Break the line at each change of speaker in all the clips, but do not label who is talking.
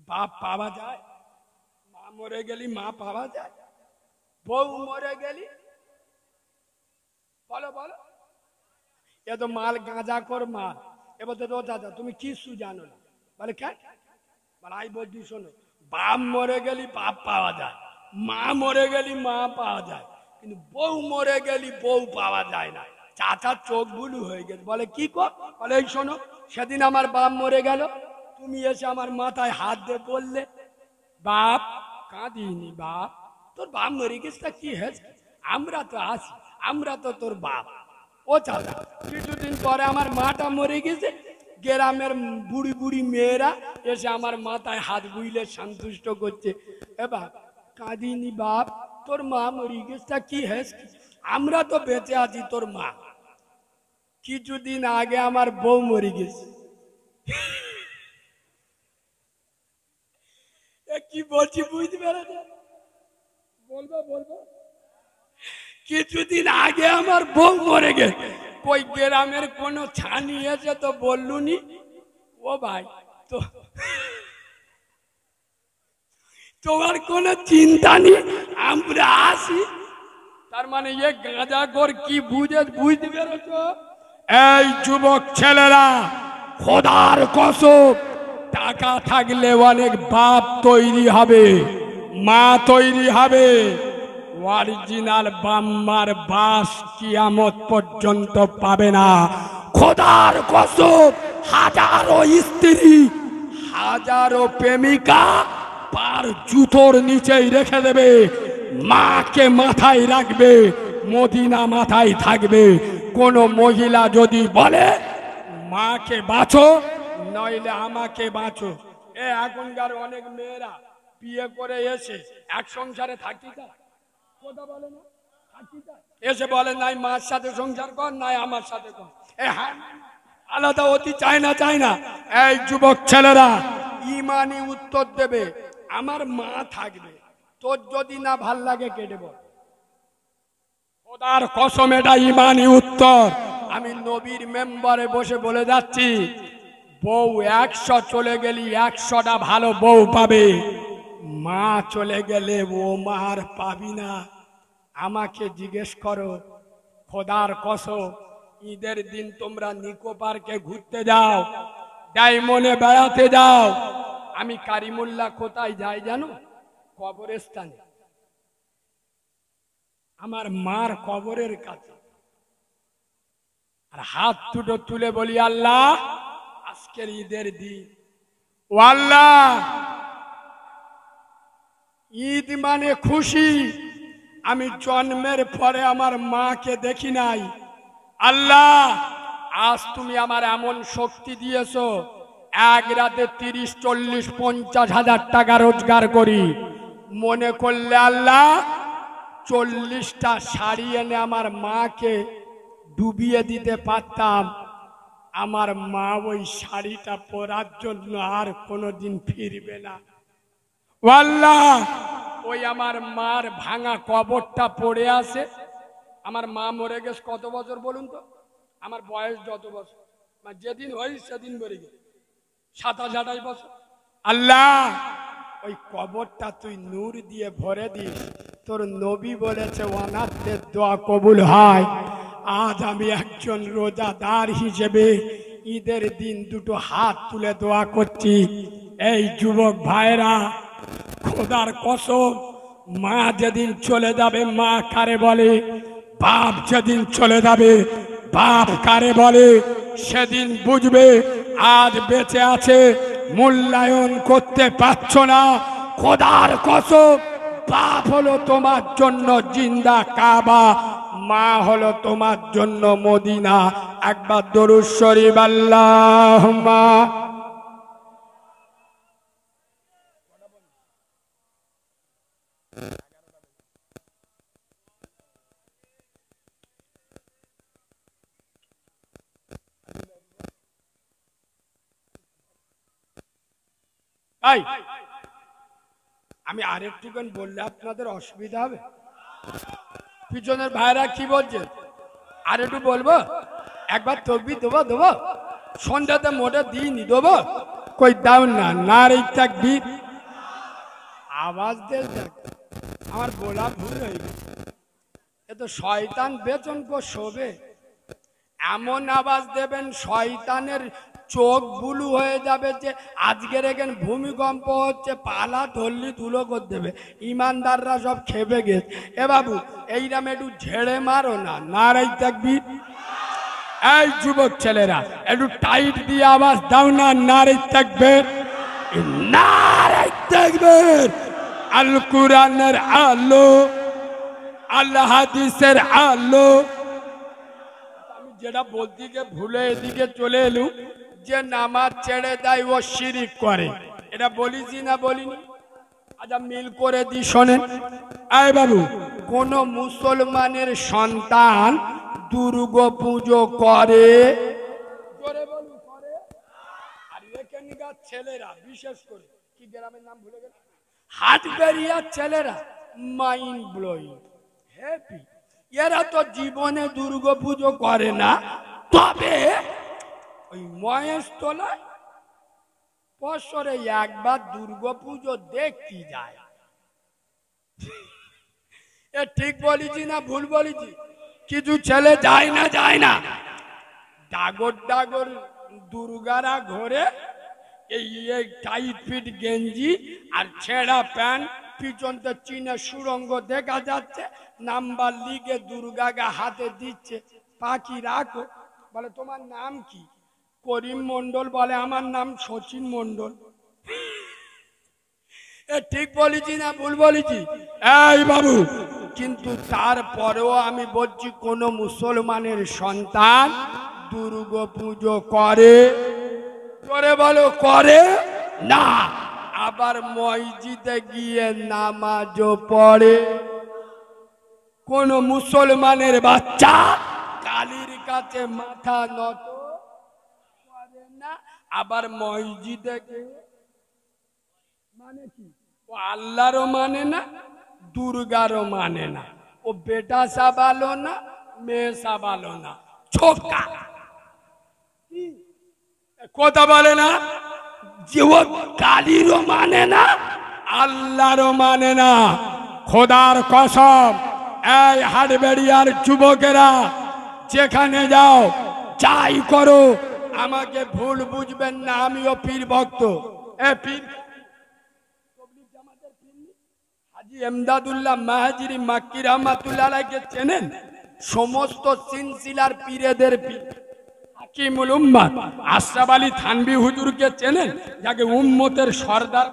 বাপ পাওয়া যায়? মা মরে গেলি মা পাওয়া যায়? বউ মরে গেলি বলো বলো, এ তো মাল গাঁজা কর মাল। এবার তো দাদা তুমি কিছু জানো না, বলে কেন? বলে আই বলছি শোনো, বাপ মরে গেলি বাপ পাওয়া যায়, মা মরে গেলি মা পাওয়া যায়, কিন্তু বউ মরে গেলি বউ পাওয়া যায় না। চাচার চোখ বুলু হয়ে গেছে, বলে কি কর? বলে এই শোনো, সেদিন আমার বাপ মরে গেল, তুমি এসে আমার মাথায় হাত দিয়ে বললে বাপ কাঁদিনি, বাপ তোর বাপ মরে গেছে তা কি হয়েছে, আমরা তো আছি, আমরা তো তোর বাপ। ও চাচা কিছুদিন পরে আমার মাটা মরে গেছে, গ্রামের বুড়ি বুড়ি মেয়েরা এসে আমার মাথায় হাত বুইলে সন্তুষ্ট করছে, এ বাপ কাঁদিনি বাপ, তোর মা মরে গেছে তা কি হয়েছে, আমরা তো বেঁচে আছি তোর মা। কিছুদিন আগে আমার বউ মরে গেছে। কি বলছি বুঝতে পেরেছে? বলবো বলবো, কিছুদিন আগে আমার বউ মরে গেছে, কই গ্রামের কোন ছানি এসে তো বললুনি ও ভাই তো তোমার কোনো চিন্তা নেই আমরা আসি। তার মানে এ গাঁজা কর কি বুঝতে পেরেছ? এই যুবক ছেলেরা, খোদার কসম, টাকা থাকলে অনেক বাপ তৈরি হবে, মা তৈরি হবে, অরিজিনাল বাম্মার বাস কিয়ামত পর্যন্ত পাবে না। খোদার কসম, হাজারো স্ত্রী হাজারো প্রেমিকা পার জুতোর নিচেই রেখে দেবে, মাকে মাথায় রাখবে, মদিনা মাথায় থাকবে। কোন মহিলা যদি বলে মাকে বাঁচো নইলে আমাকে বাঁচো, এ এখনকার অনেক মেয়েরা বিয়ে করে এসে এক সংসারে থাকতে চায়, কথা বলে না, এসে বলে নাই মার সাথে সংসার কর নাই আমার সাথে কর, এ হ্যাঁ আলাদা অতি চায় না, চায় না। এই যুবক ছেলেরা ইমানি উত্তর দেবে, আমার মা থাকবে, তোর যদি না ভাল লাগে কেটে বল, খোদার কসম এটা ইমানি উত্তর। আমি নবীর মেম্বারে বসে বলে যাচ্ছি, বউ 100 চলে গেলি 100টা ভালো বউ পাবে, মা চলে গেলে ও মার পাবি না। আমাকে জিজ্ঞেস করো, খোদার কসম, ঈদের দিন তোমরা নিকো পার্কে ঘুরতে যাও, ডায়মন্ডে বেড়াতে যাও, আমি কারিমুল্লাহ কোথায় যাই জানো? কবরস্থানে, আমার মার কবরের কাছে, আর হাত দুটো তুলে বলি আল্লাহ আজকের ঈদের দিন, ও আল্লাহ ঈদ মানে খুশি, আমি জন্মের পরে আমার মাকে দেখি নাই, আল্লাহ আজ তুমি আমার এমন শক্তি দিয়েছো, এক রাতে 30-40-50 হাজার টাকা রোজগার করি, মনে করলে আল্লাহ 40টা শাড়ি এনে আমার মাকে ডুবিয়ে দিতে পারতাম, আমার মা ওই শাড়িটা পরার জন্য আর কোনোদিন ফিরবে না। আল্লাহ ওই আমার মার ভাঙা কবরটা পড়ে আছে, আমার মা মরে গেছে কত বছর বলুন তো, আমার বয়স যত বছর, যেদিন হই সেদিন মরে গেছে 27-28 বছর। আল্লাহ ওই কবরটা তুই নূর দিয়ে ভরে দিস, তোর নবী বলেছে অনাথদের দোয়া কবুল হয়। আজ আমি একজন রোজাদার হিসেবে ঈদের দিন দুটো হাত তুলে দোয়া করছি, এই যুবক ভাইরা, খোদার কসম, মা যেদিন চলে যাবে মা কারে বলে, বাপ যেদিন চলে যাবে বাপ কারে বলে, সেদিন বুঝবে আজ বেঁচে আছে মূল্যায়ন করতে পারছ না। খোদার কসম, বাপ হলো তোমার জন্য জিন্দা কাবা, মা হলো তোমার জন্য মদিনা। একবার দরুদ শরীফ আল্লাহুম্মা। আমি আরেকটুখানি বললে আপনাদের অসুবিধা হবে, পিছনের ভাইরা কি বলছে আর একটু বলবো, একবার তকবীর দেবো, সন্ধ্যাতে মোটে দিইনি দেবো, কই দাও না, নারী তাকবীর। আওয়াজ দিয়ে দেখ, আমার বলা ভুল হয়ে গেছে। এ তো শয়তান বেতন কো শোবে, এমন আওয়াজ দেবেন শয়তানের চোখ বুলু হয়ে যাবে যে আজকের এখানে ভূমিকম্প হচ্ছে, পালা ধরলি ধুলো করে দেবে, ইমানদাররা সব খেপে গেছে। এ বাবু এইরাম একটু ঝেড়ে মারো না, নারাই তাকবীর। এই যুবক ছেলেরা একটু টাইট দিয়ে আওয়াজ দাও না, নারাই তাকবীর, নারাই তাকবীর। আল কুরআনের আলো, আল্লাহ হাদিসের আলো। আমি যেটা বলতে গিয়ে ভুলে এদিকে চলে এলুম, যে নামাজ ছেড়ে দেয় ও শিরিক করে, এটা বলিছি না বলিনি? আচ্ছা মিল করে দি শোনেন। এই বাবু, কোন মুসলমানের সন্তান দুর্গা পুজো করে? আর এখানকার ছেলেরা বিশেষ করে, কি গ্রামের নাম ভুলে গেল, হাটবেরিয়ার ছেলেরা মাইন্ড ব্লোয়িং হ্যাপি। এরা তো জীবনে দুর্গা পুজো করে না, তবে ওই মহেশ তোলায় বছরে একবার দুর্গা পুজো দেখতে যায়। এ ঠিক বলেছি না ভুল বলেছি? কিছু ছেলে যায় না, যায় না, ডাগর ডাগর দুর্গারা ঘরে এই টাইট ফিট গেঞ্জি আর ছেঁড়া প্যান্ট, পিছনতে চীনের সুরঙ্গ দেখা যাচ্ছে, নাম্বার লিখে দুর্গাকে হাতে দিচ্ছে, পাখি রাখো। বলে তোমার নাম কি? করিম মন্ডল। বলে আমার নাম শচীন মন্ডল। এ ঠিক বলেছি না ভুল বলেছি? এই বাবু, কিন্তু তারপরেও আমি বলছি কোন মুসলমানের সন্তান দুর্গা পুজো করে? করে বলো, করে না। আবার মসজিদে গিয়ে নামাজও পড়ে। কোন মুসলমানের বাচ্চা কালীর কাছে মাথা নত করে না, আবার মসজিদে গিয়ে মানে কি, ও আল্লাহরও মানে না, দুর্গারও মানে না, ও বেটা সাবালো না, মেয়ে সাবালো না, ছোকা। কথা বলে না যে ও কালীরও মানে না, আল্লাহরও মানে না। খোদার কসম, এই হাটবেড়িয়ার যুবকেরা যেখানে যাও যাই করো, আমাকে ভুল বুঝবেন না, আমিও পীর ভক্ত। এ পীর হাজী এমদাদুল্লাহ মাহাজিরি মাক্কি রহমাতুল্লাহ আলাইহিকে চেনেন? সমস্ত সিলসিলার পীরেদের পীর হাকিমুল উম্মাত আশরাফ আলী থানভী হুজুরকে চেনেন? যাকে উম্মতের সরদার,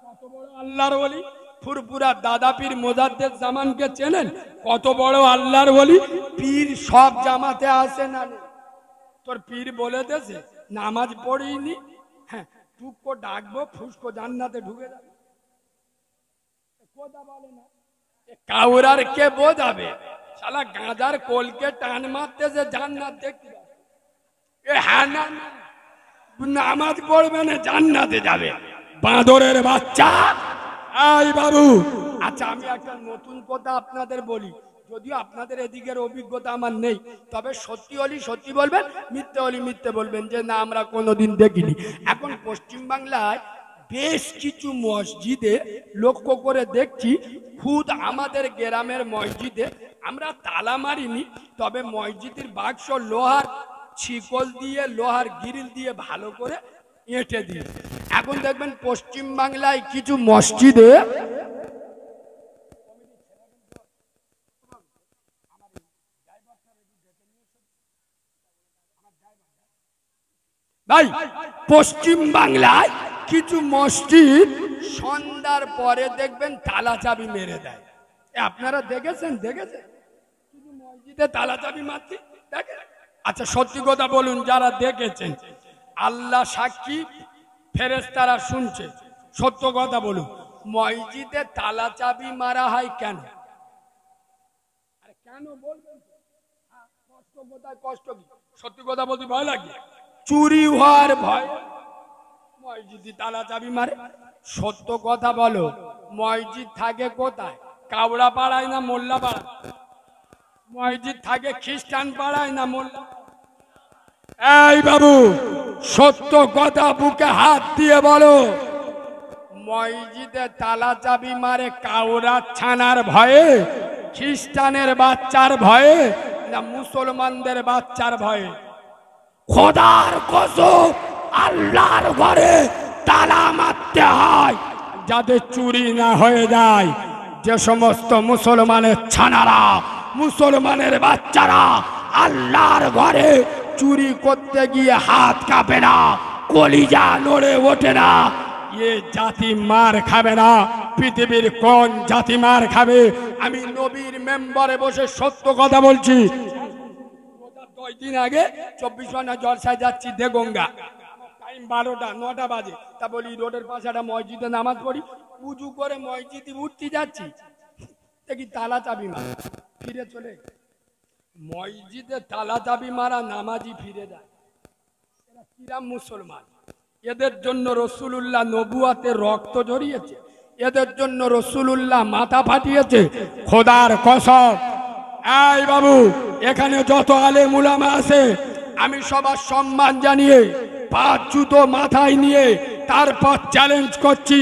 কত বড় আল্লাহর ওলি। ফুরফুরা দাদা পীর মোজাদ্দেদ জামানকে চেনেন? কত বড় আল্লাহর ওলি। পীর সব জামাতে আসে না? তোর পীর বলে দেছে নামাজ পড়িনি, হ্যাঁ টুকো ডাকবো, ফুসকো জান্নাতে ঢুকে যাবে। কথা বলে না, কাউরার কে বোঝাবে? শালা গাঁজার কোলকে টান মারতে যে জান্নাত দেখতে পাবে। এ হ্যাঁ না, নামাজ পড়বে না জান্নাতে যাবে, বাঁদরের বাচ্চা। এই বাবু, আচ্ছা আমি একটা নতুন কথা আপনাদের বলি, যদিও আপনাদের এদিকের অভিজ্ঞতা আমার নেই, তবে সত্যি হলি সত্যি বলবেন, মিথ্যে হলি মিথ্যে বলবেন, যে না আমরা কোনোদিন দেখিনি। এখন পশ্চিমবাংলায় বেশ কিছু মসজিদে লক্ষ্য করে দেখছি, খুদ আমাদের গ্রামের মসজিদে আমরা তালা মারিনি, তবে মসজিদের বাক্স লোহার শিকল দিয়ে, লোহার গ্রিল দিয়ে ভালো করে এঁটে দিয়ে। এখন দেখবেন পশ্চিম বাংলায় কিছু মসজিদে ভাই, পশ্চিম বাংলায় কিছু মসজিদ সন্ধ্যার পরে দেখবেন তালা চাবি মেরে দেয়। আপনারা দেখেছেন? দেখেছেন কিছু মসজিদে তালা চাবি মারতে দেখেন? আচ্ছা সত্যি কথা বলুন, যারা দেখেছেন, আল্লাহ সাক্ষী, ফেরেশতারা শুনছে, সত্য কথা বলুন, মসজিদে তালা চাবি মারা হয় কেন? আরে কেন বলবেন? কষ্ট কোথায়? কষ্ট কি? সত্যি কথা বলতে ভয় লাগে? চুরি হওয়ার ভয় মসজিদে তালা চাবি মারে। সত্য কথা বলো, মসজিদ থাকে কোথায়? কাউড়া পাড়ায় না মোল্লা পাড়ায়? মসজিদ থাকে খ্রিস্টান পাড়ায় না মোল্লা? এই বাবু, সত্য কথা বুকে হাত দিয়ে বলো, মসজিদে তালা চাবি মারে কাউরা ছানার ভয়ে, খ্রিস্টানের বাচ্চার ভয়ে, না মুসলমানদের বাচ্চার ভয়ে? খোদার কসম, আল্লাহর ঘরে তালা মারতে হয় যাতে চুরি না হয়ে যায়। যে সমস্ত মুসলমানের ছানারা, মুসলমানের বাচ্চারা আল্লাহর ঘরে চুরি করতে গিয়ে হাত কাঁপে না, কলিজা নড়ে ওঠে না, এ জাতি মার খাবে না। পৃথিবীর কোন জাতি মার খাবে? আমি নবীর মেম্বারে বসে সত্য কথা বলছি। 2 দিন আগে 24 ঘন্টা জলসায় যাচ্ছি দেগঙ্গা, টাইম 12টা 9টা বাজে। তা বলি রোডের পাশে একটা মসজিদে নামাজ পড়ি, উজু করে মসজিদে উঠতে যাচ্ছি, দেখি তালা চাবি মারা, ফিরে চলে। মসজিদে তালা চাবি মারা নামাজি ফিরে যায়। এরা কিরাম মুসলমান? এদের জন্য রসুলুল্লাহ নবুয়াতে রক্ত ঝরিয়েছে, এদের জন্য রসুলুল্লাহ মাথা ফাটিয়েছে। খোদার কসম, এই বাবু, এখানে যত আলেম উলামা আছে আমি সবার সম্মান জানিয়ে 5 জুতো মাথায় নিয়ে তারপর চ্যালেঞ্জ করছি,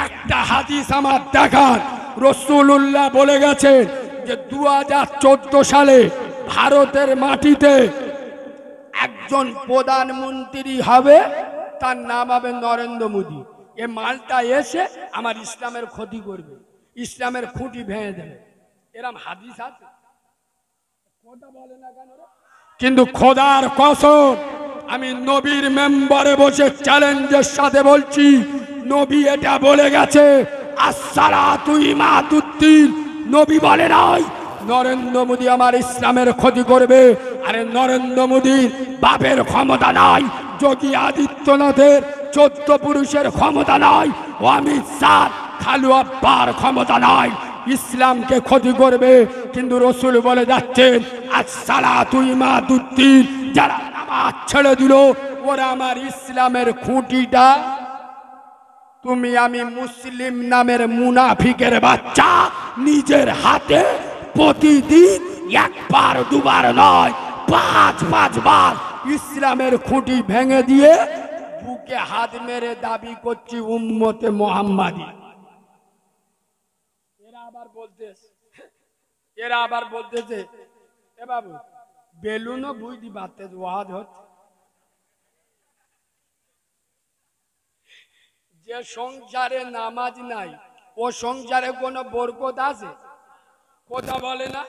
একটা হাদিস আমার দেখান। রসুলুল্লাহ বলে গেছেন যে 2014 সালে ভারতের মাটিতে একজন প্রধানমন্ত্রী হবে, তার নাম হবে নরেন্দ্র মোদী। এ মালটা এসে আমার ইসলামের ক্ষতি করবে, ইসলামের খুঁটি ভেঙে দেবে। এরম হাদিস আছে? কথা বলে না কেন? কিন্তু খোদার কসম, আমি নবীর মেম্বারে বসে চ্যালেঞ্জের সাথে বলছি, নবী এটা বলে গেছে, আসসালাতু ইমাতুদ্দিন। নবী বলে নাই নরেন্দ্র মোদী আমার ইসলামের ক্ষতি করবে। আরে নরেন্দ্র মোদীর বাপের ক্ষমতা নাই, যোগী আদিত্যনাথের 14 পুরুষের ক্ষমতা নাই, অমিত শাহ খালু আব্বার ক্ষমতা নাই, ইসলামকে ক্ষতি করবে। কিন্তু রসুল বলে যাচ্ছেন, আসসালাতু ইমাতুদ্দিন, যারা নামাজ ছেড়ে দিল ওরা আমার ইসলামের খুঁটিটা। তুমি আমি মুসলিম নামের মুনাফিকের বাচ্চা নিজের হাতে প্রতিদিন 1 বার 2 বার নয় 5 বার ইসলামের খুঁটি ভেঙে দিয়ে বুকে হাত মেরে দাবি করছি উম্মতে মোহাম্মদী। এরা আবার বলতেছে এ বাবু বেলুনও বুঝতে পারতে ওয়াজ হচ্ছে। যে সংসারে নামাজ নাই ও সংসারে কোনো বরকত আছে? কথা বলে না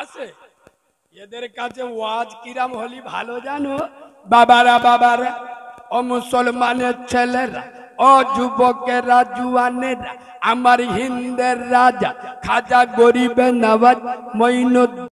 আছে? এদের কাছে ওয়াজ কিরাম হলি ভালো জানো? বাবারা বাবারা, ও মুসলমানের ছেলেরা, ও যুবকেরা, জুয়ানেরা, আমার হিন্দের রাজা খাজা গরিবে নওয়াজ মঈনুদ্দিন